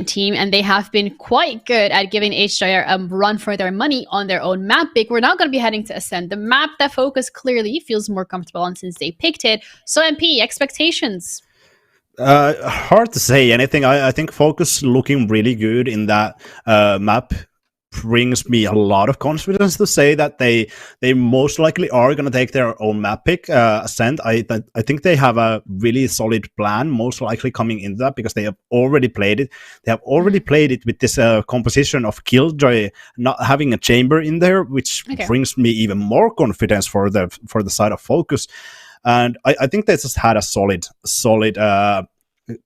team, and they have been quite good at giving HSDIRR a run for their money on their own map pick. We're now going to be heading to Ascend, the map that FOKUS clearly feels more comfortable on since they picked it. So MP, expectations? Hard to say anything. I think FOKUS looking really good in that map brings me a lot of confidence to say that they most likely are going to take their own map pick, Ascend. I think they have a really solid plan, most likely coming into that, because they have already played it. They have already played it with this composition of Killjoy not having a chamber in there, which brings me even more confidence for the side of FOKUS. And I think they just had a solid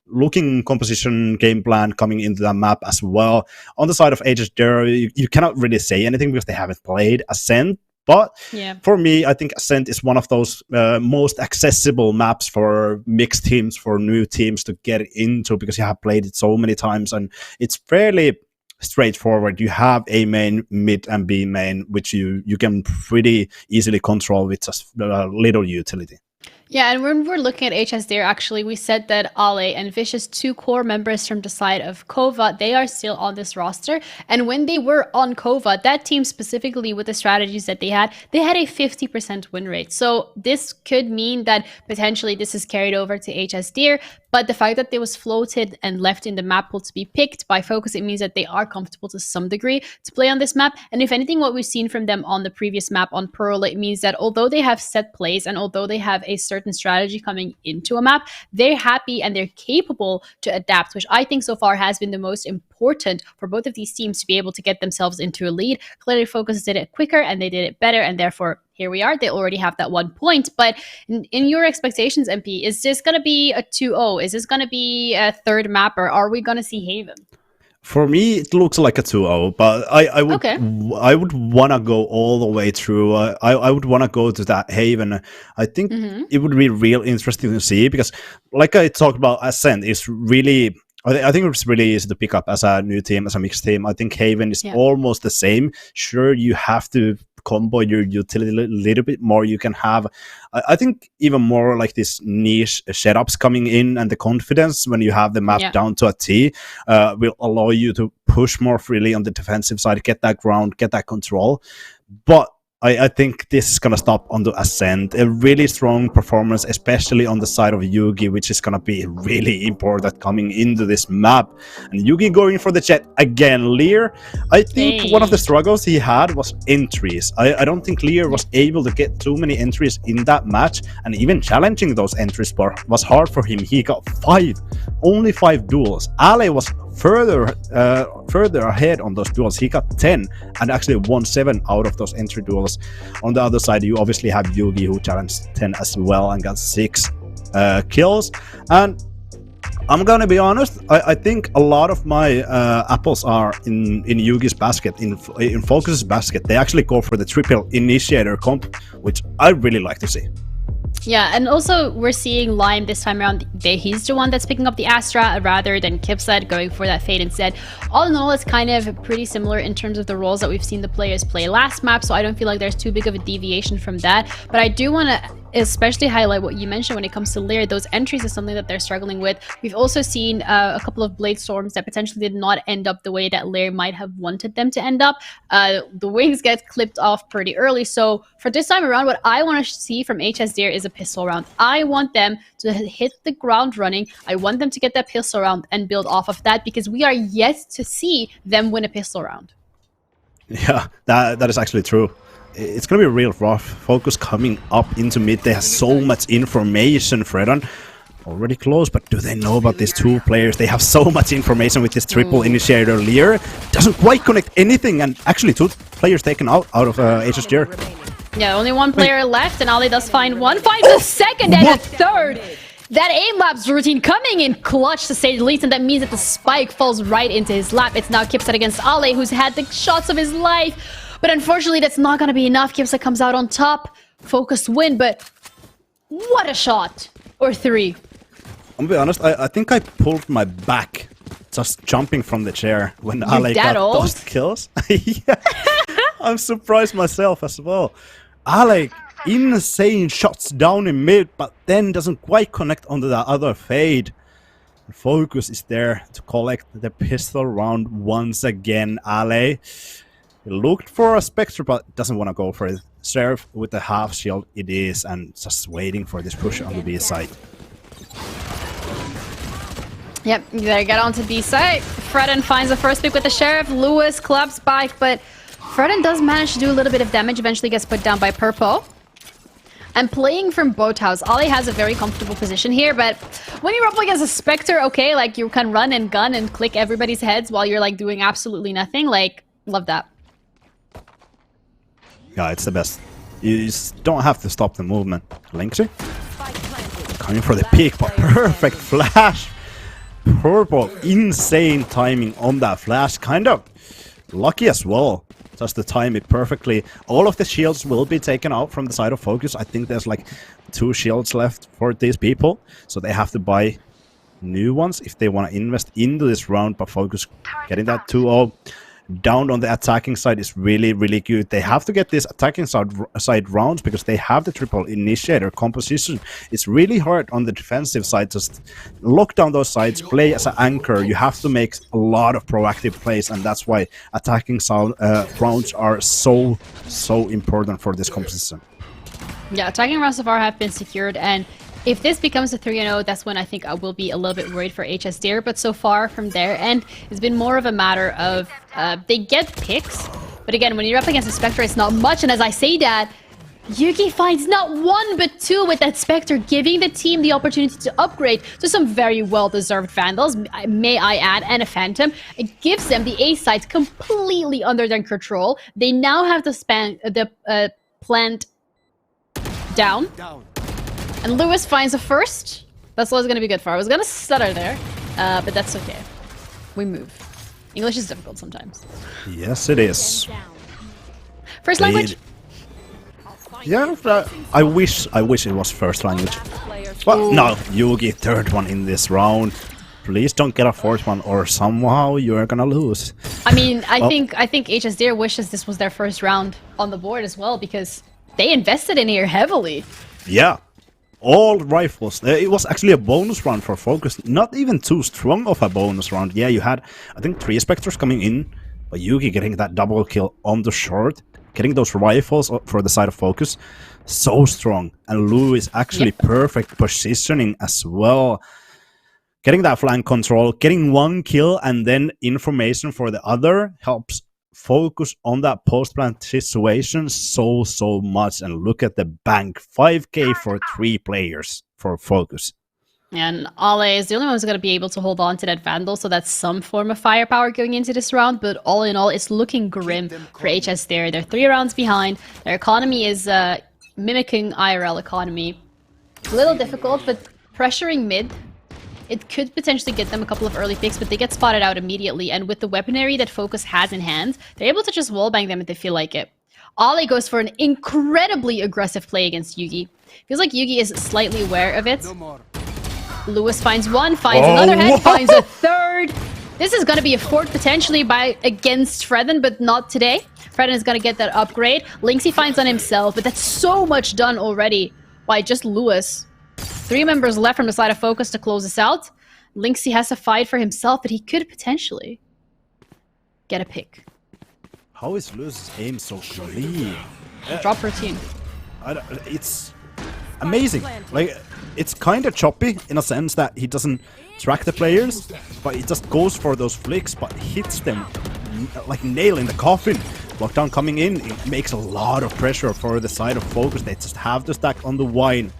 looking composition game plan coming into that map as well. On the side of HSDIRR, you cannot really say anything because they haven't played Ascent. But for me, I think Ascent is one of those most accessible maps for mixed teams, for new teams to get into, because you have played it so many times and it's fairly straightforward. You have A main, mid, and B main, which you can pretty easily control with just a little utility. Yeah, and when we're looking at HSDIRR, actually, we said that Ale and Vicious, 2 core members from the side of Kova, they are still on this roster. And when they were on Kova, that team specifically, with the strategies that they had a 50% win rate. So this could mean that potentially this is carried over to HSDIRR. But the fact that they was floated and left in the map pool to be picked by FOKUS, it means that they are comfortable to some degree to play on this map. And if anything, what we've seen from them on the previous map on Pearl, it means that although they have set plays and although they have a certain strategy coming into a map, they're happy and they're capable to adapt, which I think so far has been the most important for both of these teams to be able to get themselves into a lead. Clearly, FOKUS did it quicker and they did it better, and therefore here we are. They already have that 1 point. But in your expectations, MP, is this going to be a 2-0? Is this going to be a third map, or are we going to see Haven? For me, it looks like a 2-0, but I would want to go all the way through. I would want to go to that Haven. I think it would be real interesting to see, because like I talked about, Ascent is really... I think it's really easy to pick up as a new team, as a mixed team. I think Haven is almost the same. Sure, you have to combo your utility a little bit more. You can have, I think, even more like this niche setups coming in, and the confidence when you have the map down to a T will allow you to push more freely on the defensive side, get that ground, get that control. But I think this is going to stop on the Ascent. A really strong performance, especially on the side of Yugi, which is going to be really important coming into this map. And Yugi going for the jet again. Lear, I think one of the struggles he had was entries. I don't think Lear was able to get too many entries in that match, and even challenging those entries was hard for him. He got only 5 duels. Ale was further ahead on those duels. He got 10 and actually won 7 out of those entry duels. On the other side, you obviously have Yugi, who challenged 10 as well and got 6 kills. And I'm gonna be honest, I think a lot of my apples are in Yugi's basket, in FOKUS's basket. They actually go for the triple initiator comp, which I really like to see. Yeah, and also we're seeing Lime this time around. He's the one that's picking up the Astra rather than Kipset going for that Fade instead. All in all, it's kind of pretty similar in terms of the roles that we've seen the players play last map, so I don't feel like there's too big of a deviation from that. But I do want to especially highlight what you mentioned when it comes to Lear. Those entries is something that they're struggling with. We've also seen a couple of Blade Storms that potentially did not end up the way that Lear might have wanted them to end up. The wings get clipped off pretty early. So for this time around, what I want to see from HSDIRR is a pistol round. I want them to hit the ground running. I want them to get that pistol round and build off of that, because we are yet to see them win a pistol round. Yeah, that is actually true. It's going to be real rough. FOKUS coming up into mid. They have so much information, Fredan. Already close, but do they know about these 2 players? They have so much information with this triple initiator. Lear doesn't quite connect anything, and actually 2 players taken out of HSDIRR. Yeah, only 1 player left, and Ali does find 1. Finds a second and a third. That aim-labs routine coming in clutch, to say the least, and that means that the spike falls right into his lap. It's now Kipset against Ale, who's had the shots of his life. But unfortunately, that's not going to be enough. Kipset comes out on top. FOKUS win, but what a shot. Or 3. I'm going to be honest, I think I pulled my back just jumping from the chair when Ale got those kills. Yeah. I'm surprised myself as well. Ale, insane shots down in mid, but then doesn't quite connect onto the other Fade. FOKUS is there to collect the pistol round once again. Ale looked for a Spectre, but doesn't want to go for it. Sheriff with the half shield it is, and just waiting for this push on the B side. Yep, you better get on to B side. Fredden finds the first pick with the Sheriff. Lewis club spike, but Fredden does manage to do a little bit of damage, eventually gets put down by Purple. And playing from Boathouse, Ollie has a very comfortable position here, but when you're up against a Spectre, okay, like you can run and gun and click everybody's heads while you're like doing absolutely nothing, like, love that. Yeah, it's the best. You just don't have to stop the movement. Linksy coming for the peak, but perfect flash. Purple, insane timing on that flash. Kind of lucky as well. Just to time it perfectly. All of the shields will be taken out from the side of FOKUS. I think there's like 2 shields left for these people. So they have to buy new ones if they want to invest into this round. But FOKUS getting that 2-0 down on the attacking side is really, really good. They have to get this attacking side rounds because they have the triple initiator composition. It's really hard on the defensive side. Just lock down those sides, play as an anchor. You have to make a lot of proactive plays, and that's why attacking rounds are so important for this composition. Yeah, attacking rounds so far have been secured, and if this becomes a 3-0, that's when I think I will be a little bit worried for HSDIRR. But so far from their end, it's been more of a matter of they get picks. But again, when you're up against a Spectre, it's not much. And as I say that, Yuki finds not 1 but 2 with that Spectre, giving the team the opportunity to upgrade to some very well-deserved Vandals, may I add, and a Phantom. It gives them the A sides completely under their control. They now have to span the plant down. And Lewis finds a first. That's what it's going to be good for. I was going to stutter there, but that's okay. We move. English is difficult sometimes. Yes, it is. First language? Yeah, I wish it was first language. But no, Yugi, 3rd one in this round. Please don't get a 4th one, or somehow you're gonna lose. I mean, I think HSDIRR wishes this was their first round on the board as well, because they invested in here heavily. Yeah. All rifles. It was actually a bonus round for FOKUS. Not even too strong of a bonus round. Yeah, you had, I think, 3 Spectres coming in. But Yugi getting that double kill on the short. Getting those rifles for the side of FOKUS. So strong. And Lewis actually perfect positioning as well. Getting that flank control. Getting 1 kill and then information for the other helps FOKUS on that post-plant situation so much. And look at the bank, 5k for 3 players for FOKUS. And Ale is the only one who's going to be able to hold on to that Vandal, so that's some form of firepower going into this round. But all in all, it's looking grim for HSDIRR. They're 3 rounds behind. Their economy is mimicking IRL economy. A little difficult, but pressuring mid, it could potentially get them a couple of early picks, but they get spotted out immediately. And with the weaponry that FOKUS has in hand, they're able to just wallbang them if they feel like it. Ale goes for an incredibly aggressive play against Yugi. Feels like Yugi is slightly aware of it. Lewis finds 1, finds another head, finds a 3rd. This is going to be a 4th potentially against Fredden, but not today. Fredden is going to get that upgrade. Linksy finds on himself, but that's so much done already by just Lewis. 3 members left from the side of FOKUS to close this out. Linksy has to fight for himself, but he could potentially get a pick. How is Lewis's aim so clean? Drop routine. It's amazing. Like, it's kind of choppy in a sense that he doesn't track the players, but he just goes for those flicks, but hits them like nail in the coffin. Lockdown coming in, it makes a lot of pressure for the side of FOKUS. They just have to stack on the wine.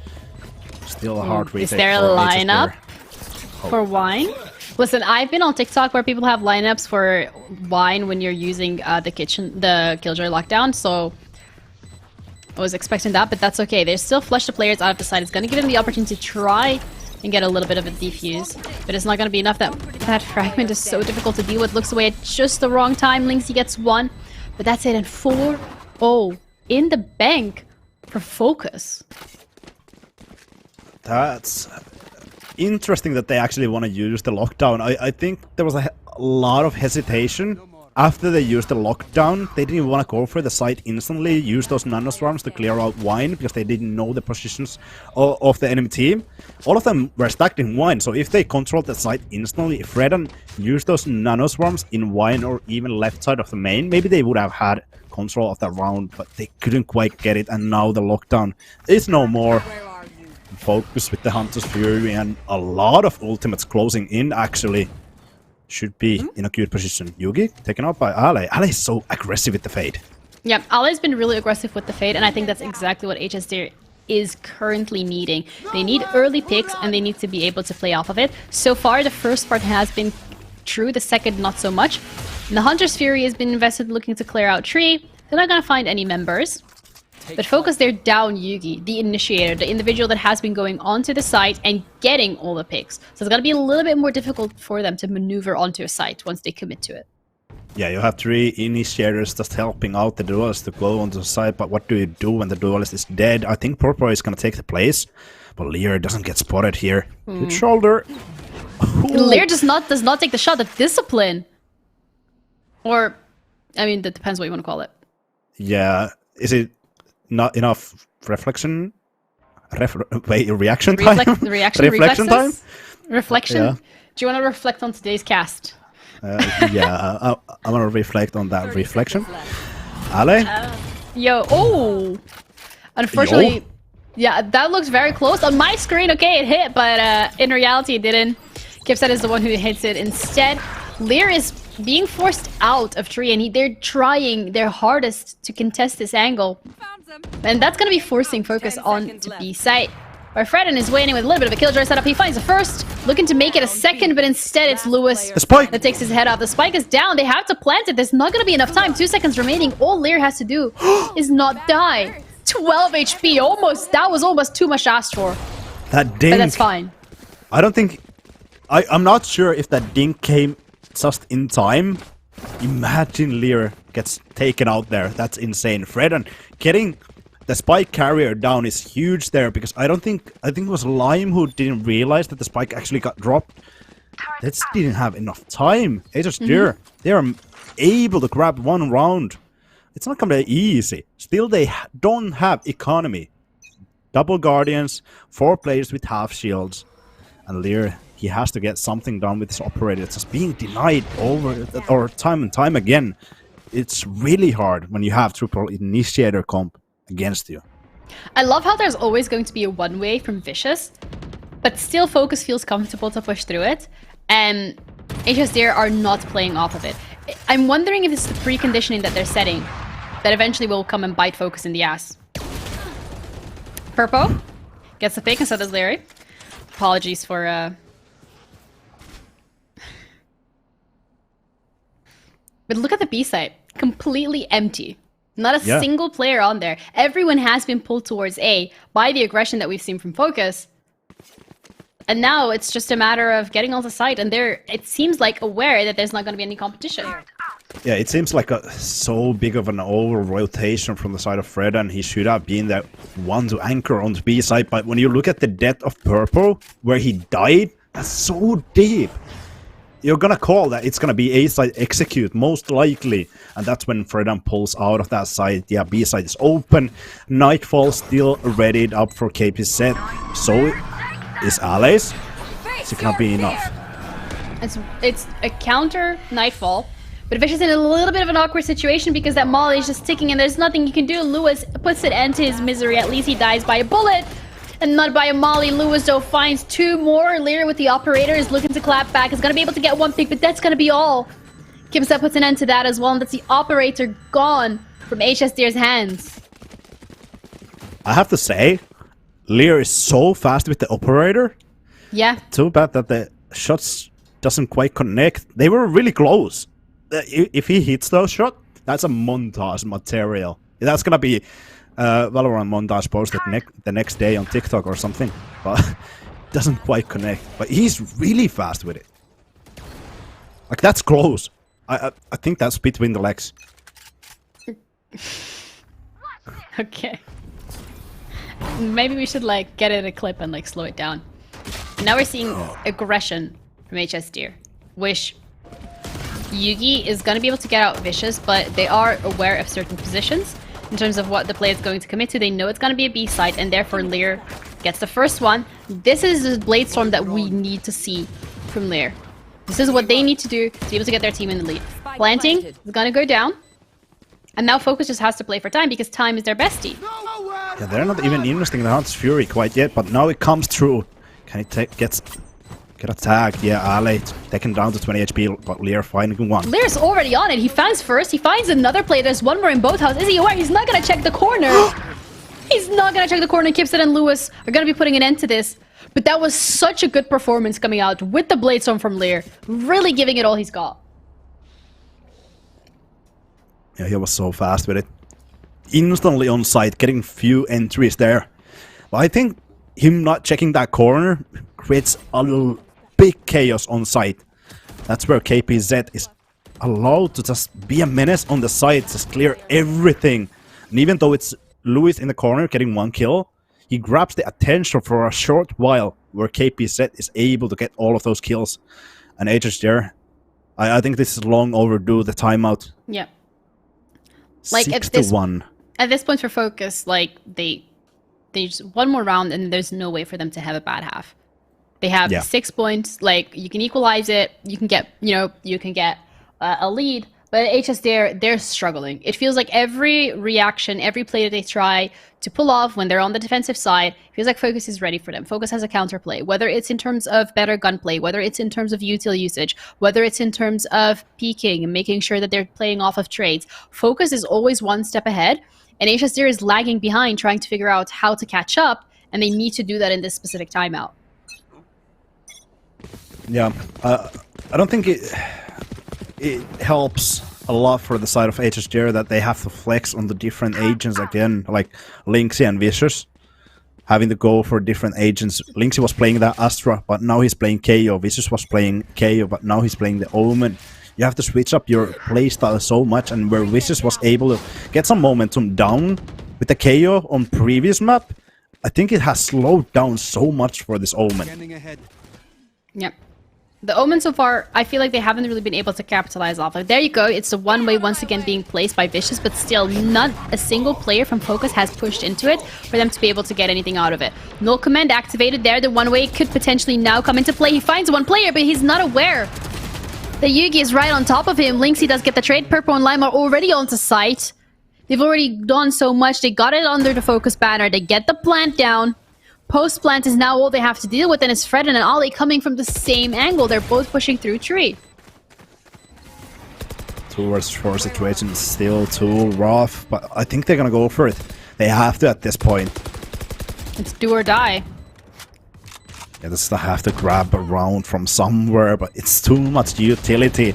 Still a hard retake. Is there a lineup for wine? Listen, I've been on TikTok where people have lineups for wine when you're using the Killjoy lockdown, so I was expecting that, but that's okay. They still flush the players out of the side. It's going to give them the opportunity to try and get a little bit of a defuse, but it's not going to be enough. That fragment is so difficult to deal with. Looks away at just the wrong time. Linksy gets 1, but that's it. And 4-0 in the bank for FOKUS. That's interesting that they actually want to use the lockdown. I think there was a lot of hesitation after they used the lockdown, they didn't want to go for the site instantly, use those nanoswarms to clear out wine, because they didn't know the positions of the enemy team. All of them were stacked in wine, so if they controlled the site instantly, if Redan used those nanoswarms in wine or even left side of the main, maybe they would have had control of that round, but they couldn't quite get it, and now the lockdown is no more. Focus with the Hunter's Fury and a lot of ultimates closing in, actually. Should be in a good position. Yugi taken out by Ale. Ale is so aggressive with the Fade. Yeah, Ale's been really aggressive with the Fade, and I think that's exactly what HSDIRR is currently needing. They need early picks, and they need to be able to play off of it. So far, the first part has been true, the second not so much. And the Hunter's Fury has been invested looking to clear out tree. They're not going to find any members. But FOKUS, they're down Yugi, the initiator, the individual that has been going onto the site and getting all the picks. So it's going to be a little bit more difficult for them to maneuver onto a site once they commit to it. Yeah, you have 3 initiators just helping out the duelist to go onto the site, but what do you do when the duelist is dead? I think Purple is going to take the place, but Lear doesn't get spotted here. Good shoulder. Lear does not take the shot. The discipline. Or, I mean, that depends what you want to call it. Yeah, is it not enough reflection? Reaction time? Reflection time? Reflection? Yeah. Do you want to reflect on today's cast? Yeah, I want to reflect on that reflection. Ale? Unfortunately, Yo. yeah, that looks very close. On my screen, okay, it hit, but in reality, it didn't. Kipset is the one who hits it instead. Lear is being forced out of tree, and they're trying their hardest to contest this angle. And that's going to be forcing FOKUS on to B site. Where Fredden is waiting with a little bit of a killjoy setup. He finds a first, looking to make it a second, but instead it's Lewis that takes his head off. The spike is down. They have to plant it. There's not going to be enough time. 2 seconds remaining. All Lear has to do is not die. 12 HP. Almost. That was almost too much asked for. That dink. But that's fine. I don't think... I'm not sure if that dink came just in time. Imagine Lear gets taken out there. That's insane. Fredden getting the spike carrier down is huge there, because I think it was Lime who didn't realize that the spike actually got dropped. They just didn't have enough time. HSDIRR, they are able to grab 1 round. It's not gonna be easy. Still, they don't have economy. Double Guardians, 4 players with half shields, and Lear, he has to get something done with his operator. It's just being denied over or time and time again. It's really hard when you have triple initiator comp against you. I love how there's always going to be a one-way from Vicious, but still FOKUS feels comfortable to push through it, and HSDIRR are not playing off of it. I'm wondering if it's the preconditioning that they're setting that eventually will come and bite FOKUS in the ass. Purpo gets the pick, and so does Larry. Apologies for But look at the B site. Completely empty. Not a single player on there. Everyone has been pulled towards A by the aggression that we've seen from FOKUS. And now it's just a matter of getting on the site, and they're, it seems like, aware that there's not going to be any competition. Yeah, it seems like so big of an over-rotation from the side of Fred, and he should have been that one to anchor on the B side. But when you look at the death of Purple, where he died, that's so deep. You're gonna call that it's gonna be A side execute, most likely. And that's when Fredan pulls out of that side. Yeah, B side is open. Nightfall still readied up for KP set. So is Alice. It's gonna be enough. It's a counter Nightfall. But Vicious in a little bit of an awkward situation because that Molly is just ticking and there's nothing you can do. Lewis puts it end to his misery. At least he dies by a bullet. And not by a Molly. Lewis, though, finds 2 more. Lear with the operator is looking to clap back. Is going to be able to get 1 pick, but that's going to be all. Kimset puts an end to that as well, and that's the operator gone from HSDIRR's hands. I have to say, Lear is so fast with the operator. Yeah. Too bad that the shots doesn't quite connect. They were really close. If he hits those shots, that's a montage material. That's going to be... Valorant montage posted the next day on TikTok or something, but doesn't quite connect. But he's really fast with it. Like, that's close. I think that's between the legs. Okay. Maybe we should like get it a clip and like slow it down. Now we're seeing aggression from HSDIRR. Wish. Yugi is going to be able to get out Vicious, but they are aware of certain positions in terms of what the play is going to commit to. They know it's going to be a B site, and therefore Lear gets the first one. This is the Blade Storm that we need to see from Lear. This is what they need to do to be able to get their team in the lead. Planting is going to go down. And now FOKUS just has to play for time because time is their bestie. Yeah, they're not even investing in the Hunt's Fury quite yet, but now it comes through. Can he get attacked? Yeah, Ale taken down to 20 HP, but Lear finding one. Lear's already on it. He finds first. He finds another play. There's one more in both houses. Is he aware? He's not going to check the corner. He's not going to check the corner. Kipset and Lewis are going to be putting an end to this. But that was such a good performance coming out with the Blade Storm from Lear. Really giving it all he's got. Yeah, he was so fast with it. Instantly on site, getting few entries there. But I think him not checking that corner creates a big chaos on site. That's where KPZ is allowed to just be a menace on the site, just clear everything. And even though it's Lewis in the corner getting one kill, he grabs the attention for a short while where KPZ is able to get all of those kills. And HSDIRR, I think this is long overdue, the timeout. Yeah. Like 6-1. At this point for FOKUS, like they just one more round and there's no way for them to have a bad half. They have 6 points. Like you can equalize it, you can get a lead. But at HSDIRR, they're struggling. It feels like every reaction, every play that they try to pull off when they're on the defensive side, feels like FOKUS is ready for them. FOKUS has a counterplay, whether it's in terms of better gunplay, whether it's in terms of util usage, whether it's in terms of peeking and making sure that they're playing off of trades. FOKUS is always one step ahead, and HSDIRR is lagging behind trying to figure out how to catch up, and they need to do that in this specific timeout. Yeah, I don't think it helps a lot for the side of HSDIRR that they have to flex on the different agents again, like Lynxy and Vicious, having to go for different agents. Lynxy was playing that Astra, but now he's playing KO. Vicious was playing KO, but now he's playing the Omen. You have to switch up your playstyle so much, and where Vicious was able to get some momentum down with the KO on previous map, I think it has slowed down so much for this Omen. Yep. The Omen so far, I feel like they haven't really been able to capitalize off of. There you go, it's the one way once again being placed by Vicious, but still not a single player from FOKUS has pushed into it for them to be able to get anything out of it. Null command activated there, the one way could potentially now come into play. He finds one player, but he's not aware. The Yugi is right on top of him. Lynxy does get the trade. Purple and Lime are already onto site. They've already done so much. They got it under the FOKUS banner. They get the plant down. Post-plant is now all they have to deal with, and it's Fred and Ali coming from the same angle. They're both pushing through tree. 2 vs 4 situation is still too rough, but I think they're gonna go for it. They have to at this point. It's do or die. Yeah, they have to grab a round from somewhere, but it's too much utility.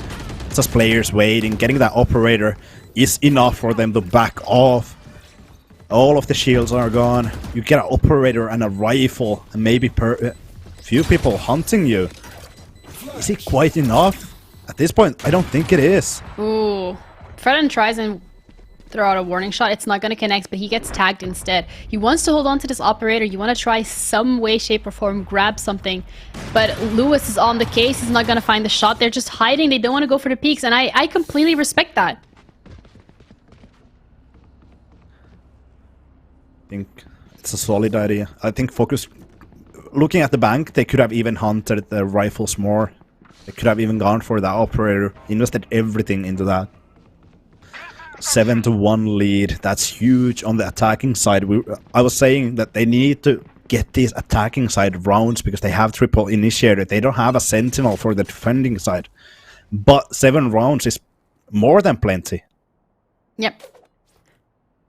It's just players waiting. Getting that operator is enough for them to back off. All of the shields are gone. You get an operator and a rifle, and maybe few people hunting you. Is it quite enough? At this point, I don't think it is. Ooh. Fredden tries and throw out a warning shot. It's not going to connect, but he gets tagged instead. He wants to hold on to this operator. You want to try some way, shape, or form, grab something. But Lewis is on the case. He's not going to find the shot. They're just hiding. They don't want to go for the peaks, and I completely respect that. I think it's a solid idea. I think FOKUS, looking at the bank, they could have even hunted the rifles more. They could have even gone for that operator, invested everything into that. 7-1 lead, that's huge on the attacking side. I was saying that they need to get these attacking side rounds because they have triple initiator. They don't have a sentinel for the defending side. But 7 rounds is more than plenty. Yep.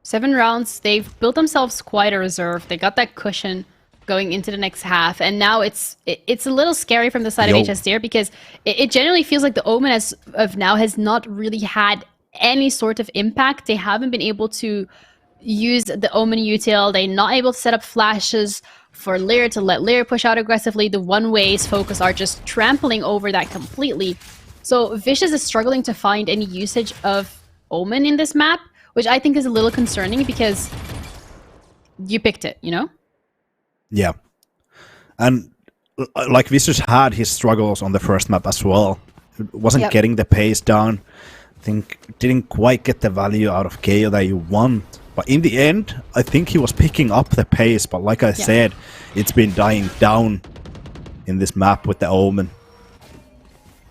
7 rounds, they've built themselves quite a reserve. They got that cushion going into the next half, and now it's a little scary from the side of HSDIRR because it generally feels like the Omen as of now has not really had any sort of impact. They haven't been able to use the Omen util. They're not able to set up flashes for Lear to let Lear push out aggressively. The one-ways FOKUS are just trampling over that completely. So Vicious is struggling to find any usage of Omen in this map, which I think is a little concerning because you picked it, you know? Yeah. And like Vicious had his struggles on the first map as well. wasn't getting the pace down. I think didn't quite get the value out of KO that you want. But in the end, I think he was picking up the pace. But like I said, it's been dying down in this map with the Omen.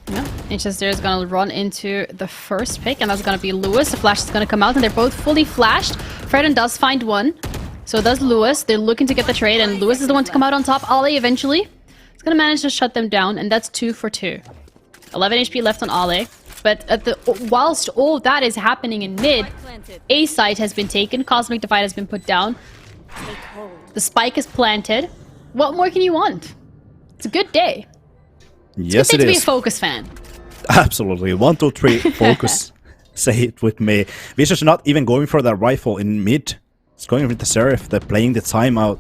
Yeah, HSDIRR is going to run into the first pick, and that's going to be Lewis. The flash is going to come out, and they're both fully flashed. Fredden does find one. So does Lewis. They're looking to get the trade, and Lewis is the one to come out on top. Ale eventually is going to manage to shut them down, and that's 2 for 2. 11 HP left on Ale. But whilst all that is happening in mid, A site has been taken, Cosmic Divide has been put down. The spike is planted. What more can you want? It's a good day. Yes, it is. It's good to be a FOKUS fan. Absolutely. 1, 2, 3, FOKUS. Say it with me. Vicious not even going for that rifle in mid. It's going with the Seraph. They're playing the timeout.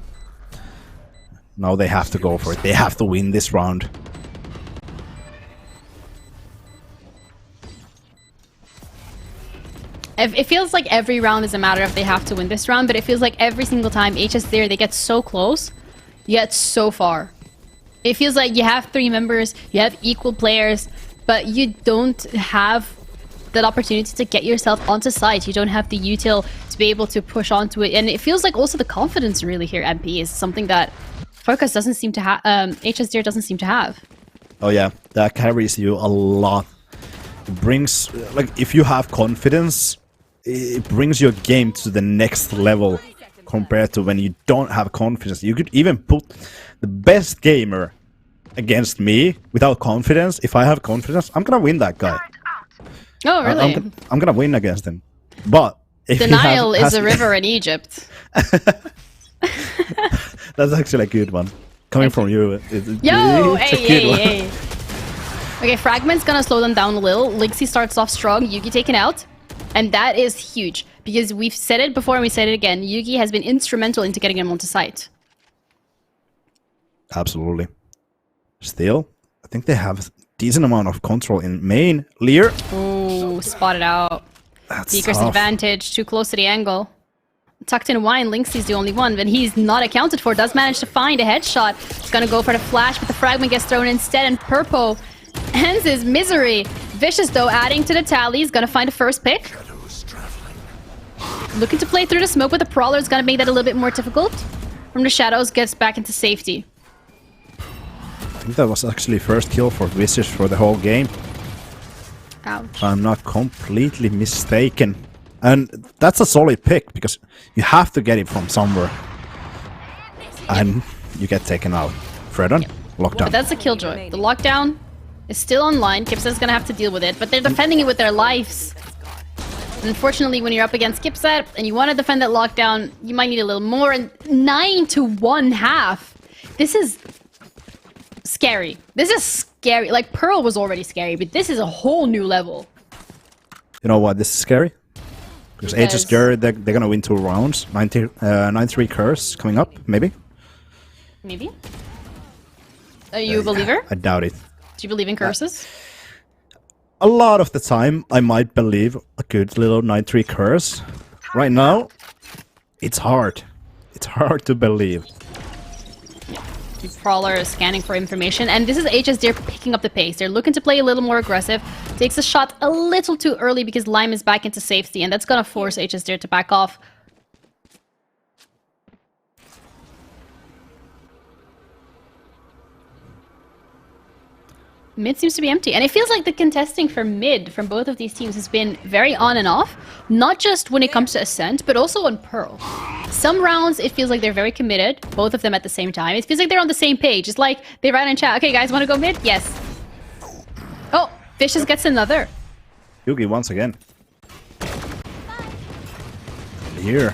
Now they have to go for it. They have to win this round. It feels like every round is a matter of they have to win this round, but it feels like every single time HSDIRR, they get so close, yet so far. It feels like you have 3 members, you have equal players, but you don't have that opportunity to get yourself onto site. You don't have the util to be able to push onto it. And it feels like also the confidence really here, MP, is something that FOKUS doesn't seem to have, HSDIRR doesn't seem to have. Oh yeah, that carries you a lot. It brings, like, if you have confidence, it brings your game to the next level compared to when you don't have confidence. You could even put the best gamer against me without confidence. If I have confidence, I'm gonna win that guy. Oh, really? I'm gonna win against him. But if Denial is a river in Egypt. That's actually a good one. Coming from you. Yo! Hey. Okay, Fragment's gonna slow them down a little. Lixie starts off strong. Yugi taken out. And that is huge, because we've said it before and we said it again. Yugi has been instrumental into getting him onto site. Absolutely. Still, I think they have a decent amount of control in main. Lear. Ooh, spotted out. That's Beaker's tough. advantage, too close to the angle. Tucked in wine, Lynxie's the only one, but he's not accounted for. Does manage to find a headshot. He's gonna go for the flash, but the fragment gets thrown instead, and Purpo ends his misery. Vicious, though, adding to the tally. He's gonna find a first pick. Looking to play through the smoke with the Prowler is gonna make that a little bit more difficult. From the shadows, gets back into safety. I think that was actually first kill for Vicious for the whole game. Ouch. If I'm not completely mistaken. And that's a solid pick, because you have to get it from somewhere. And you get taken out. Fredden, lockdown. But that's a killjoy. The lockdown is still online. Kipset's gonna have to deal with it, but they're defending it with their lives. Unfortunately, when you're up against Kipset and you want to defend that lockdown, you might need a little more. And 9 to 1/2. This is scary. This is scary. Like, Pearl was already scary, but this is a whole new level. You know why this is scary? Because HSDIRR, they're gonna win 2 rounds. 9-3 curse coming up, maybe? Maybe? Are you a believer? I doubt it. Do you believe in curses? A lot of the time, I might believe a good little 9-3 curse. Right now, it's hard. It's hard to believe. Prowler is scanning for information, and this is HSDIRR picking up the pace. They're looking to play a little more aggressive. Takes a shot a little too early because Lime is back into safety, and that's gonna force HSDIRR to back off. Mid seems to be empty, and it feels like the contesting for mid from both of these teams has been very on and off, not just when it comes to Ascent, but also on Pearl. Some rounds, it feels like they're very committed, both of them at the same time. It feels like they're on the same page. It's like they write in chat, okay guys, want to go mid? Yes. Oh, Vicious gets another. Yugi once again. Here.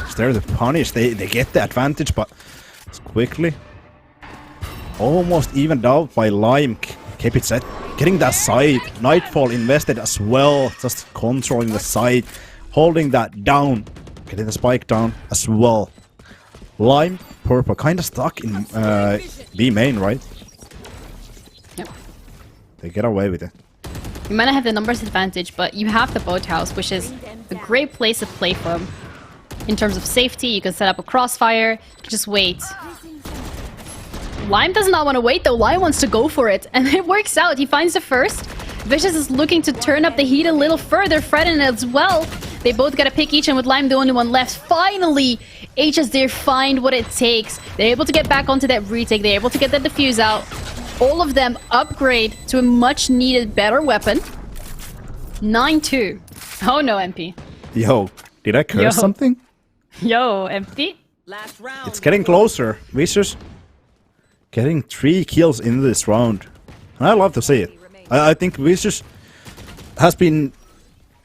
Is there the punish? They get the advantage, but it's quickly. Almost evened out by Lime. Keep it set. Getting that side. Nightfall invested as well. Just controlling the side. Holding that down. Getting the spike down as well. Lime, Purple, kind of stuck in B main, right? Yep. They get away with it. You might not have the numbers advantage, but you have the boathouse, which is a great place to play from. In terms of safety, you can set up a crossfire. You can just wait. Lime does not want to wait though. Lime wants to go for it, and it works out. He finds the first, Vicious is looking to turn up the heat a little further. Freden as well. They both got a pick each, and with Lime the only one left, finally, HSDIRR find what it takes. They're able to get back onto that retake. They're able to get that defuse out. All of them upgrade to a much-needed better weapon. 9-2. Oh no, MP. Yo, did I curse something? Yo, MP. Last round. It's getting closer. Vicious getting 3 kills in this round. And I love to see it. I think Vicious has been,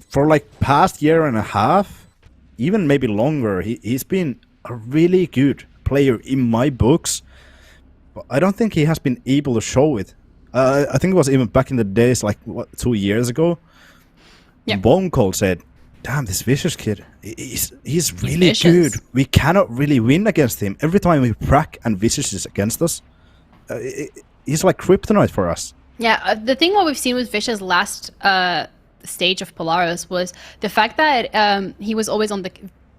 for like past year and a half, even maybe longer, he's been a really good player in my books. But I don't think he has been able to show it. I think it was even back in the days, like, what, 2 years ago? Yeah. Bone Cold said, damn, this Vicious kid, he's really good. We cannot really win against him. Every time we prac and Vicious is against us, he's like kryptonite for us. Yeah, the thing what we've seen with Vicious last stage of Polaris was the fact that he was always on the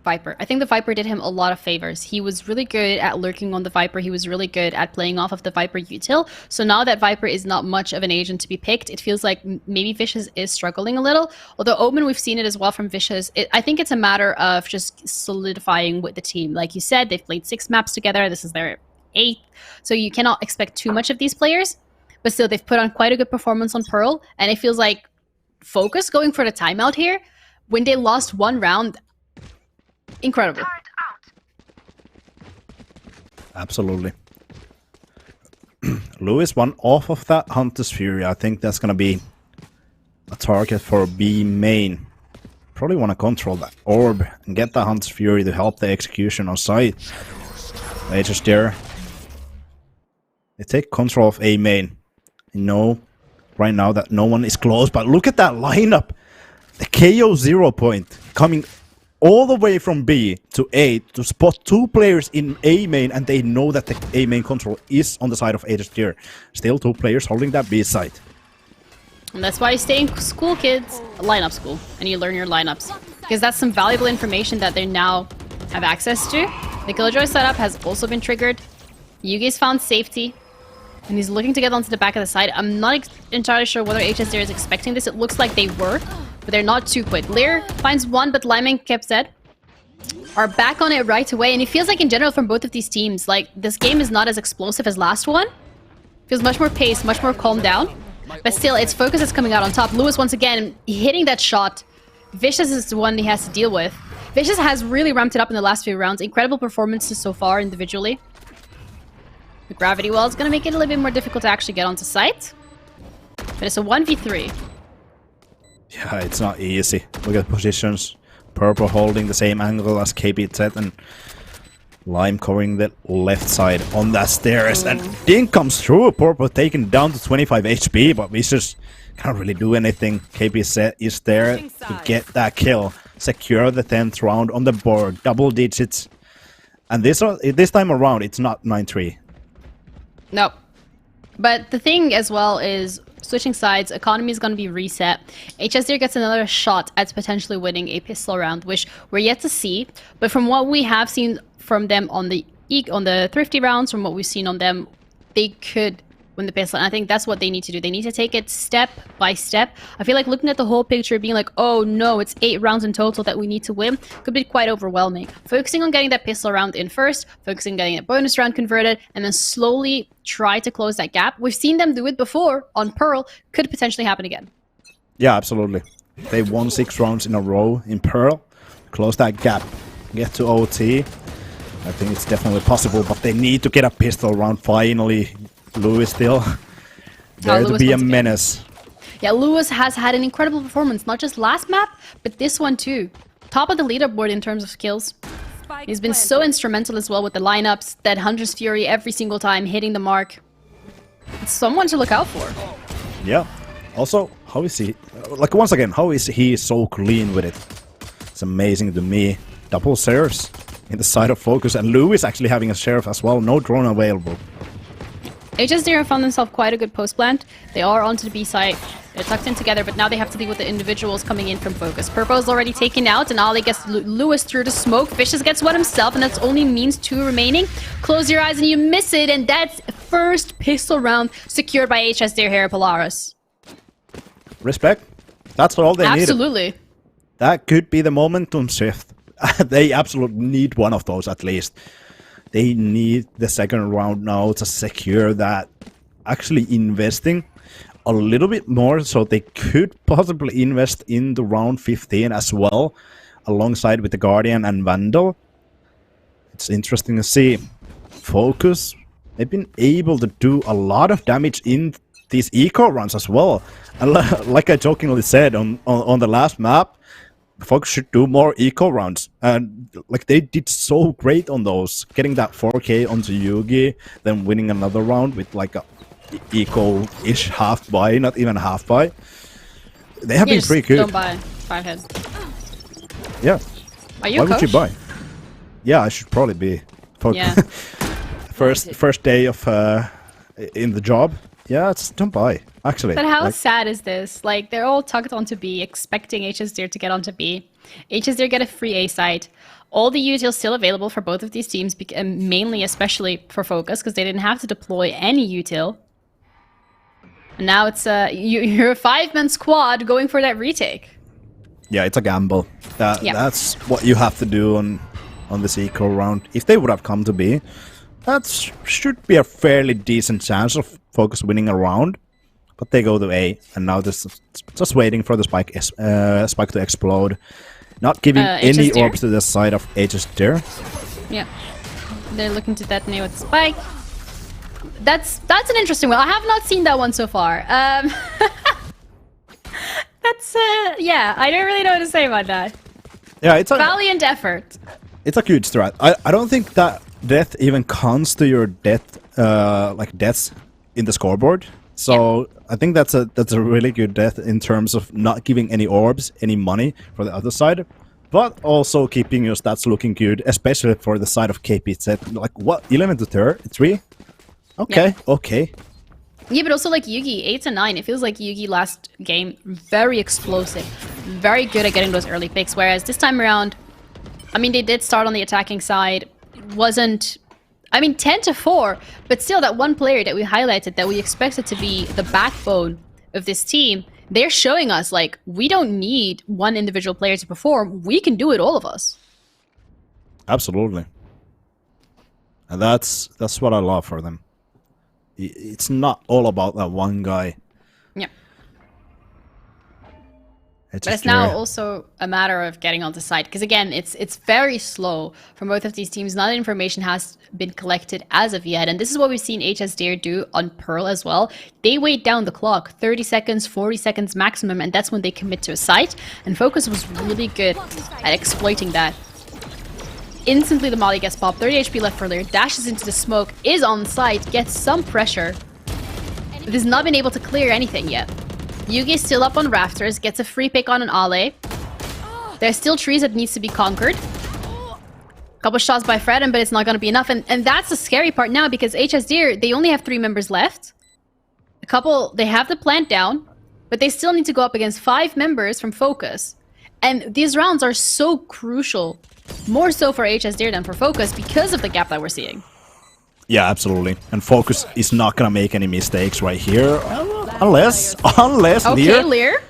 Viper. I think the Viper did him a lot of favors. He was really good at lurking on the Viper. He was really good at playing off of the Viper util. So now that Viper is not much of an agent to be picked, it feels like maybe Vicious is struggling a little. Although Omen, we've seen it as well from Vicious. I think it's a matter of just solidifying with the team. Like you said, they've played 6 maps together. This is their 8th. So you cannot expect too much of these players. But still, they've put on quite a good performance on Pearl. And it feels like FOKUS going for the timeout here, when they lost 1 round, incredible. Absolutely. Lewis won off of that Hunter's Fury. I think that's going to be a target for B main. Probably want to control that orb and get the Hunter's Fury to help the execution on site. HSDIRR. They take control of A main. You know right now that no one is close, but look at that lineup. The KO 0 point coming all the way from B to A to spot 2 players in A main, and they know that the A main control is on the side of HSDIRR. Still 2 players holding that B side. And that's why you stay in school, kids. Lineup school. And you learn your lineups. Because that's some valuable information that they now have access to. The Killjoy setup has also been triggered. Yugi's found safety. And he's looking to get onto the back of the side. I'm not entirely sure whether HSDIRR is expecting this. It looks like they were, but they're not too quick. Lear finds 1, but Lyman kept dead. Are back on it right away. And it feels like in general from both of these teams, like this game is not as explosive as last one. Feels much more paced, much more calmed down. But still, it's FOKUS that's coming out on top. Lewis once again hitting that shot. Vicious is the one he has to deal with. Vicious has really ramped it up in the last few rounds. Incredible performances so far individually. The gravity well is going to make it a little bit more difficult to actually get onto site. But it's a 1v3. Yeah, it's not easy. Look at positions. Purple holding the same angle as KBZ, and Lime covering the left side on that stairs. And Dink comes through. Purple taken down to 25 HP, but we just can't really do anything. KBZ is there to get that kill. Secure the 10th round on the board. Double digits. And this time around, it's not 9-3. No. But the thing as well is switching sides, economy is going to be reset. HSDIRR gets another shot at potentially winning a pistol round, which we're yet to see. But from what we have seen from them on the Thrifty rounds, from what we've seen on them, they could win the pistol. And I think that's what they need to do. They need to take it step by step. I feel like looking at the whole picture, being like, oh no, it's 8 rounds in total that we need to win, could be quite overwhelming. Focusing on getting that pistol round in first, focusing on getting that bonus round converted, and then slowly try to close that gap. We've seen them do it before on Pearl. Could potentially happen again. Yeah, absolutely. They won 6 rounds in a row in Pearl. Close that gap. Get to OT. I think it's definitely possible, but they need to get a pistol round finally. Lewis still there to be a menace. Yeah, Lewis has had an incredible performance, not just last map, but this one too. Top of the leaderboard in terms of skills. He's been so instrumental as well with the lineups, that Hunter's Fury every single time hitting the mark. It's someone to look out for. Yeah. Also, how is he? Like, once again, how is he so clean with it? It's amazing to me. Double serves in the side of FOKUS, and Lewis actually having a sheriff as well. No drone available. HSDIRR found themselves quite a good post plant. They are onto the B site. They're tucked in together, but now they have to deal with the individuals coming in from FOKUS. Purple is already taken out, and Ali gets Lewis through the smoke. Vicious gets one himself, and that's only means 2 remaining. Close your eyes and you miss it, and that's first pistol round secured by HSDIRR here at Polaris. respect. That's all they need. Absolutely. That could be the momentum shift. They absolutely need one of those at least. They need the second round now to secure that. Actually investing a little bit more, so they could possibly invest in the round 15 as well, alongside with the Guardian and Vandal. It's interesting to see. FOKUS, they've been able to do a lot of damage in these eco runs as well. And like I jokingly said on the last map, FOKUS should do more eco rounds. And like they did so great on those, getting that 4K onto Yugi, then winning another round with like a eco-ish half buy, not even half buy. They have been pretty good. Don't buy 5 heads. Yeah. Are you Why a coach? would you buy? Yeah, I should probably be. Yeah. first day of in the job. Yeah, it's don't buy. Actually. But how sad is this? Like they're all tucked onto B, expecting HSDIRR to get onto B. HSDIRR get a free A site. All the util still available for both of these teams, and mainly, especially for FOKUS, because they didn't have to deploy any util. And now it's you're a 5-man squad going for that retake. Yeah, it's a gamble. That's what you have to do on this eco round. If they would have come to B, that should be a fairly decent chance of FOKUS winning a round. But they go to A, and now this just waiting for the spike to explode. Not giving any HSDIRR? orbs to the side of HSDIRR. Yeah, they're looking to detonate with spike. That's an interesting one. I have not seen that one so far. That's yeah. I don't really know what to say about that. Yeah, it's a Valiant effort. It's a good strat. I don't think that death even counts to your death deaths in the scoreboard. So I think that's a really good death in terms of not giving any orbs, any money for the other side, but also keeping your stats looking good, especially for the side of KPZ. Like what, 11 to 3? Okay, okay. Yeah, but also like Yugi, 8 to 9. It feels like Yugi last game very explosive, very good at getting those early picks. Whereas this time around, I mean, they did start on the attacking side. Wasn't, I mean, 10 to 4, but still that one player that we highlighted that we expected to be the backbone of this team, they're showing us like we don't need one individual player to perform. We can do it, all of us. Absolutely. And that's what I love for them. It's not all about that one guy. Yeah. But it's now also a matter of getting on the site, because again, it's very slow from both of these teams. None of the information has been collected as of yet, and this is what we've seen HSDIRR do on Pearl as well. They wait down the clock, 30 seconds, 40 seconds maximum, and that's when they commit to a site. And FOKUS was really good at exploiting that. Instantly the molly gets popped, 30 HP left for Lear, dashes into the smoke, is on site, gets some pressure, but has not been able to clear anything yet. Yugi's still up on rafters, gets a free pick on an Ale. There's still trees that needs to be conquered. Couple shots by Fredden, but it's not going to be enough. And that's the scary part now, because HSDIRR, they only have 3 members left. They have the plant down, but they still need to go up against 5 members from FOKUS. And these rounds are so crucial, more so for HSDIRR than for FOKUS, because of the gap that we're seeing. Yeah, absolutely. And FOKUS is not going to make any mistakes right here. Unless okay, Lear.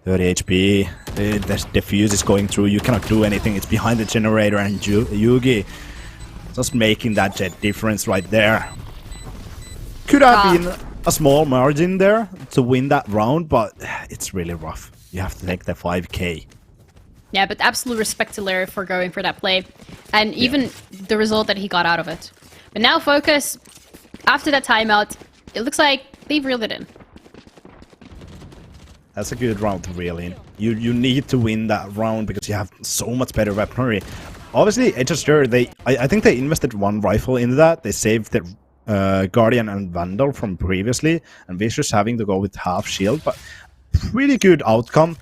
30 HP. The fuse is going through. You cannot do anything. It's behind the generator, and Yugi just making that jet difference right there. Could have been a small margin there to win that round, but it's really rough. You have to take the 5K. Yeah, but absolute respect to Lear for going for that play, and even the result that he got out of it. But now FOKUS, after that timeout, it looks like they've reeled it in. That's a good round to reel in. You need to win that round because you have so much better weaponry. Obviously, HSDIRR, I think they invested 1 rifle into that. They saved the Guardian and Vandal from previously, and Vicious having to go with half shield, but pretty good outcome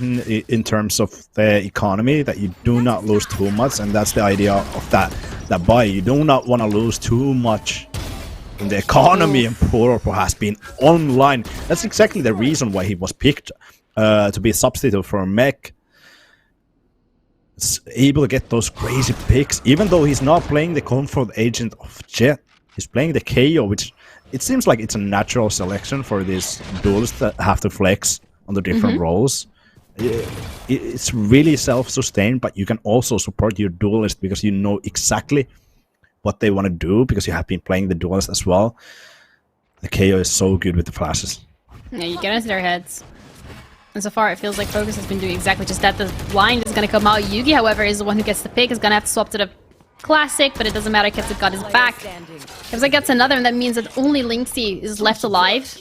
in terms of the economy, that you do not lose too much, and that's the idea of that buy. You do not want to lose too much. And the economy in Polaris has been online. That's exactly the reason why he was picked to be a substitute for Mech. It's able to get those crazy picks, even though he's not playing the comfort agent of Jet. He's playing the KO, which it seems like it's a natural selection for these duelists that have to flex on the different roles. It's really self-sustained, but you can also support your duelist because you know exactly what they want to do because you have been playing the duelist as well. The KO is so good with the flashes. Yeah, you get into their heads. And so far, it feels like FOKUS has been doing exactly just that. The blind is going to come out. Yugi, however, is the one who gets the pick. Is going to have to swap to the classic, but it doesn't matter. Kevzak got his back. Kevzak gets another, and that means that only Linksy is left alive.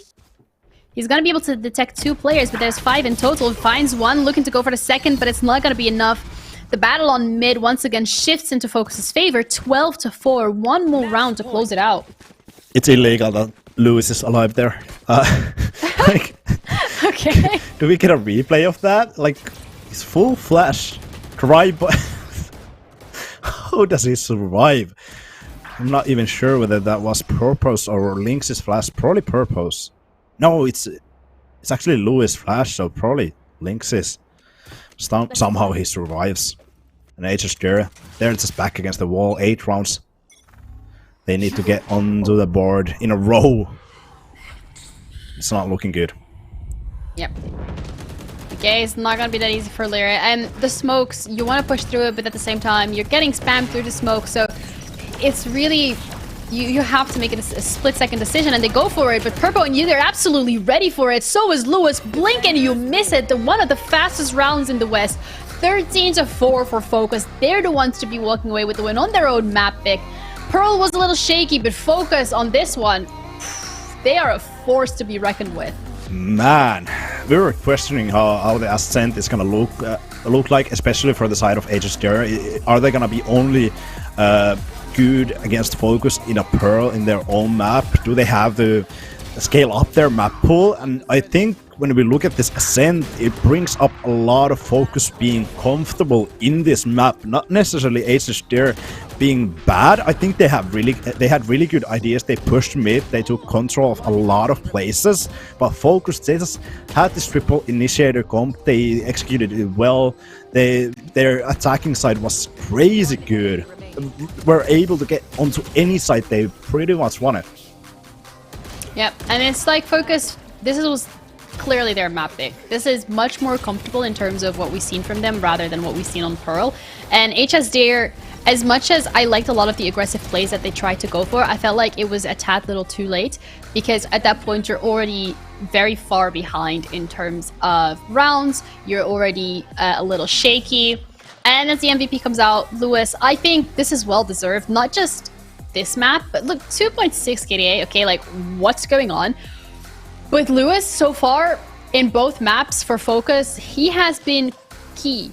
He's going to be able to detect 2 players, but there's 5 in total. Finds one, looking to go for the second, but it's not going to be enough. The battle on mid once again shifts into FOKUS's favor. 12-4. One more round to close it out. It's illegal that Lewis is alive there. Like, okay. Do we get a replay of that? Like, he's full flash. How does he survive? I'm not even sure whether that was purpose or Lynx's flash. Probably purpose. No, it's actually Lewis' flash, so probably Lynx's. Somehow he survives. And HSDIRR, they're just back against the wall. 8 rounds. They need to get onto the board in a row. It's not looking good. Yep. Okay, it's not gonna be that easy for Lyra. And the smokes, you want to push through it, but at the same time, you're getting spammed through the smoke, so it's really... You have to make it a split-second decision, and they go for it, but Purpo and you, they're absolutely ready for it. So is Lewis. Blink and you miss it. One of the fastest rounds in the West. 13-4 for FOKUS. They're the ones to be walking away with the win on their own map pick. Pearl was a little shaky, but FOKUS on this one, they are a force to be reckoned with. Man, we were questioning how the Ascent is gonna look like, especially for the side of HSDIRR. Are they gonna be only good against FOKUS in a Pearl in their own map? Do they have to scale up their map pool? And I think when we look at this Ascent, it brings up a lot of FOKUS being comfortable in this map, not necessarily HSDIRR being bad. I think they had really good ideas. They pushed mid, they took control of a lot of places, but FOKUS, they just had this triple initiator comp. They executed it well. Their attacking side was crazy good. Were able to get onto any side they pretty much wanted. Yep, and it's like FOKUS, this was clearly their map pick. This is much more comfortable in terms of what we've seen from them rather than what we've seen on Pearl. And HSDIRR, as much as I liked a lot of the aggressive plays that they tried to go for, I felt like it was a tad little too late, because at that point you're already very far behind in terms of rounds. You're already a little shaky. And as the MVP comes out, Lewis, I think this is well deserved. Not just this map, but look, 2.6 KDA, okay, like what's going on? With Lewis, so far in both maps for FOKUS, he has been key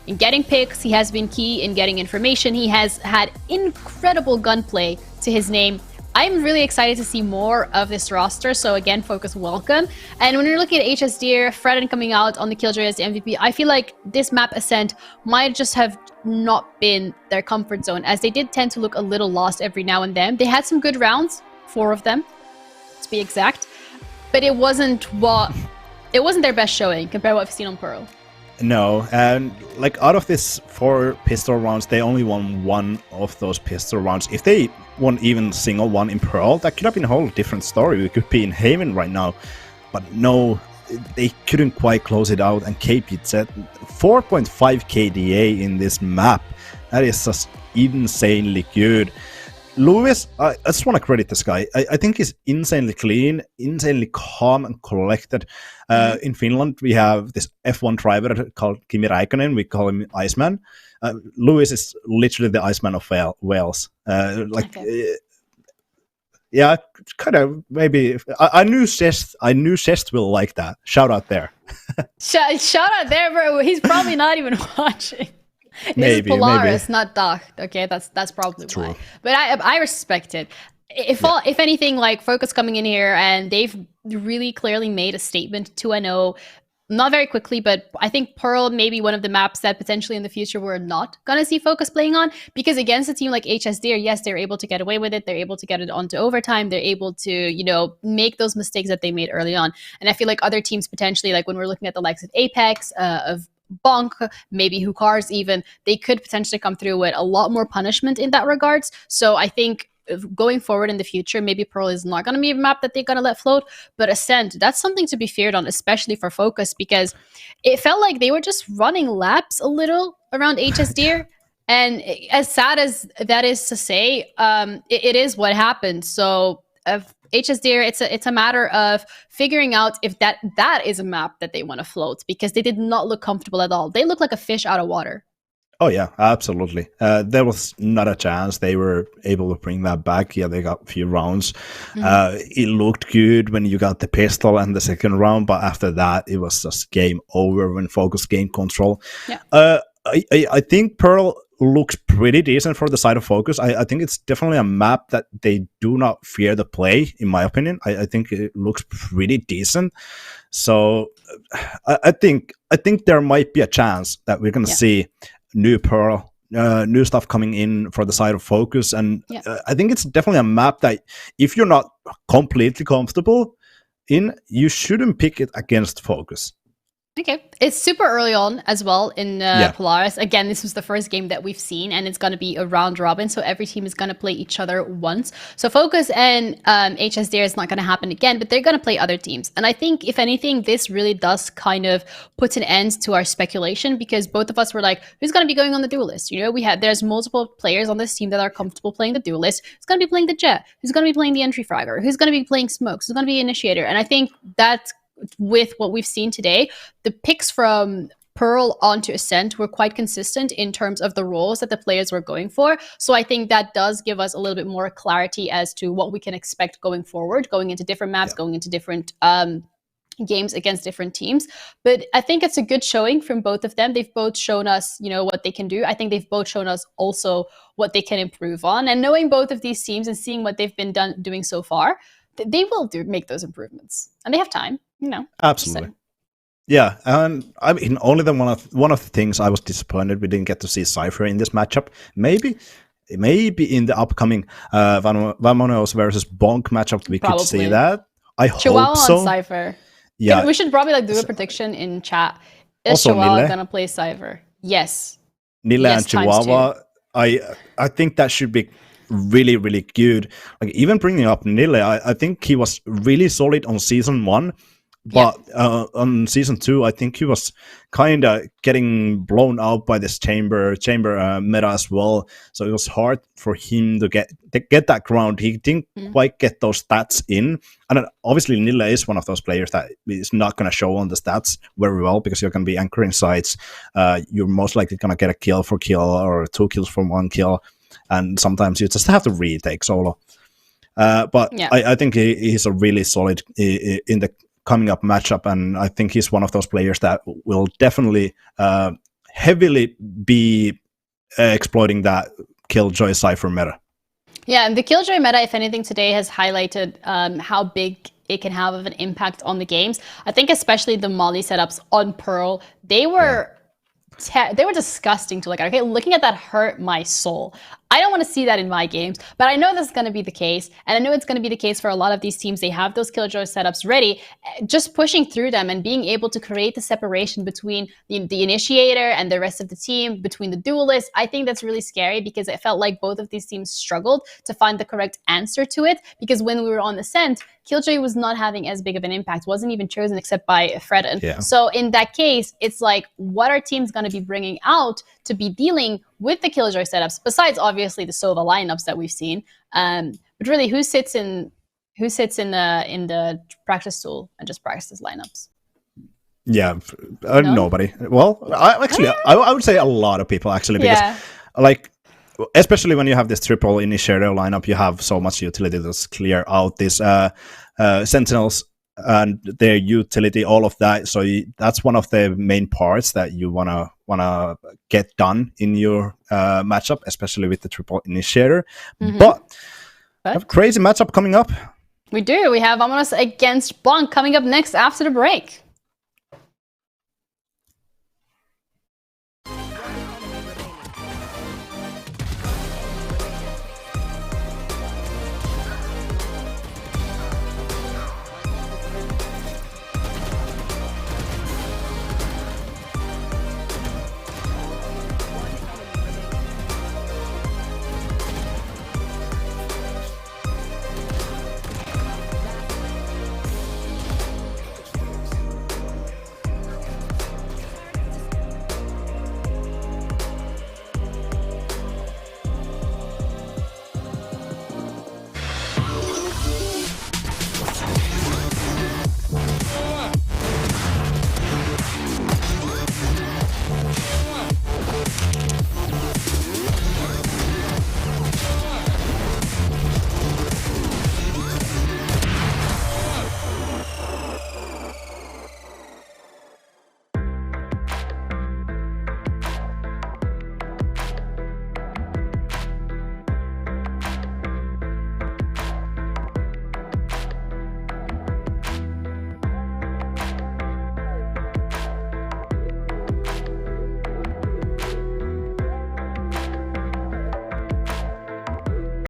in getting picks, he has been key in getting information, he has had incredible gunplay to his name. I'm really excited to see more of this roster, so again, FOKUS, welcome. And when you're looking at HSDIRR, Fredden coming out on the Killjoy as the MVP, I feel like this map Ascent might just have not been their comfort zone, as they did tend to look a little lost every now and then. They had some good rounds, 4 of them, to be exact, but it wasn't their best showing compared to what we've seen on Pearl. No, and like out of this 4 pistol rounds, they only won 1 of those pistol rounds. If they won even single one in Pearl, that could have been a whole different story. We could be in Haven right now. But no, they couldn't quite close it out, and KP said 4.5 KDA in this map. That is just insanely good. Lewis, I just want to credit this guy. I think he's insanely clean, insanely calm and collected. In Finland, we have this F1 driver called Kimi Räikkönen. We call him Iceman. Lewis is literally the Iceman of Wales. Yeah, kind of maybe. I knew Shest will like that. Shout out there. Shout out there, bro. He's probably not even watching. This is Polaris, not Dach. Okay, that's probably True. why. But I respect it. If anything, like FOKUS coming in here and they've really clearly made a statement 2-0, not very quickly, but I think Pearl may be one of the maps that potentially in the future we're not gonna see FOKUS playing on, because against a team like HSDIRR, yes, they're able to get away with it. They're able to get it onto overtime. They're able to, make those mistakes that they made early on. And I feel like other teams potentially, like when we're looking at the likes of Apex, of Bonk, maybe Hukars even, they could potentially come through with a lot more punishment in that regards. So I think going forward in the future, maybe Pearl is not going to be a map that they're going to let float, but Ascent, that's something to be feared on, especially for FOKUS, because it felt like they were just running laps a little around HSDIRR. And as sad as that is to say, it is what happened. So HSDIRR, it's a matter of figuring out if that is a map that they want to float, because they did not look comfortable at all. They look like a fish out of water. Oh yeah, absolutely. There was not a chance they were able to bring that back. Yeah, they got a few rounds. It looked good when you got the pistol and the second round, but after that, it was just game over when FOKUS gained control. Yeah. I think Pearl looks pretty decent for the side of FOKUS. I think it's definitely a map that they do not fear to play, in my opinion. I think it looks pretty decent. So I think there might be a chance that we're going to see new Pearl, new stuff coming in for the side of FOKUS. And I think it's definitely a map that if you're not completely comfortable in, you shouldn't pick it against FOKUS. Okay. It's super early on as well in Polaris. Again, this was the first game that we've seen, and it's going to be a round robin, so every team is going to play each other once. So FOKUS and HSDIRR is not going to happen again, but they're going to play other teams. And I think, if anything, this really does kind of put an end to our speculation, because both of us were like, who's going to be going on the duelist? You know, there's multiple players on this team that are comfortable playing the duelist. Who's going to be playing the Jet? Who's going to be playing the entry fragger? Who's going to be playing smokes? Who's going to be initiator? And I think that's, with what we've seen today, the picks from Pearl onto Ascent were quite consistent in terms of the roles that the players were going for. So I think that does give us a little bit more clarity as to what we can expect going forward, going into different maps, going into different games against different teams. But I think it's a good showing from both of them. They've both shown us, you know, what they can do. I think they've both shown us also what they can improve on. And knowing both of these teams and seeing what they've been doing so far, they will make those improvements, and they have time, you know. Absolutely. Yeah, and I mean, only one of the things I was disappointed we didn't get to see Cypher in this matchup. Maybe in the upcoming Vamonos versus Bonk matchup we could see that. I Chihuahua hope so. On Cypher. Yeah, we should probably do a prediction in chat. Is Chihuahua gonna play Cypher? Yes. Nille and Chihuahua. I think that should be really, really good. Like, even bringing up Nille, I think he was really solid on season 1, but on season 2, I think he was kind of getting blown out by this chamber meta as well. So it was hard for him to get that ground. He didn't quite get those stats in, and obviously Nille is one of those players that is not going to show on the stats very well, because you're going to be anchoring sites. You're most likely going to get a kill for kill or 2 kills from 1 kill. And sometimes you just have to retake solo. But I think he's a really solid in the coming up matchup, and I think he's one of those players that will definitely heavily be exploiting that Killjoy Cypher meta. Yeah, and the Killjoy meta, if anything, today has highlighted how big it can have of an impact on the games. I think especially the Molly setups on Pearl, they were disgusting to look at. Okay, looking at that hurt my soul. I don't want to see that in my games, but I know this is going to be the case, and I know it's going to be the case for a lot of these teams. They have those Killjoy setups ready, just pushing through them and being able to create the separation between the initiator and the rest of the team, between the duelists. I think that's really scary, because it felt like both of these teams struggled to find the correct answer to it, because when we were on Ascent, Killjoy was not having as big of an impact, wasn't even chosen except by Fredden. Yeah. So in that case, it's like, what are teams going to be bringing out to be dealing with the Killjoy setups, besides obviously the Sova lineups that we've seen? But really, who sits in the practice tool and just practices lineups? Yeah, nobody. Well, I would say a lot of people, actually, because like, especially when you have this triple initiator lineup, you have so much utility to clear out these sentinels and their utility, all of that. So that's one of the main parts that you wanna get done in your matchup, especially with the triple initiator. But we have a crazy matchup coming up. We do. We have Vamonos against Bonk coming up next after the break.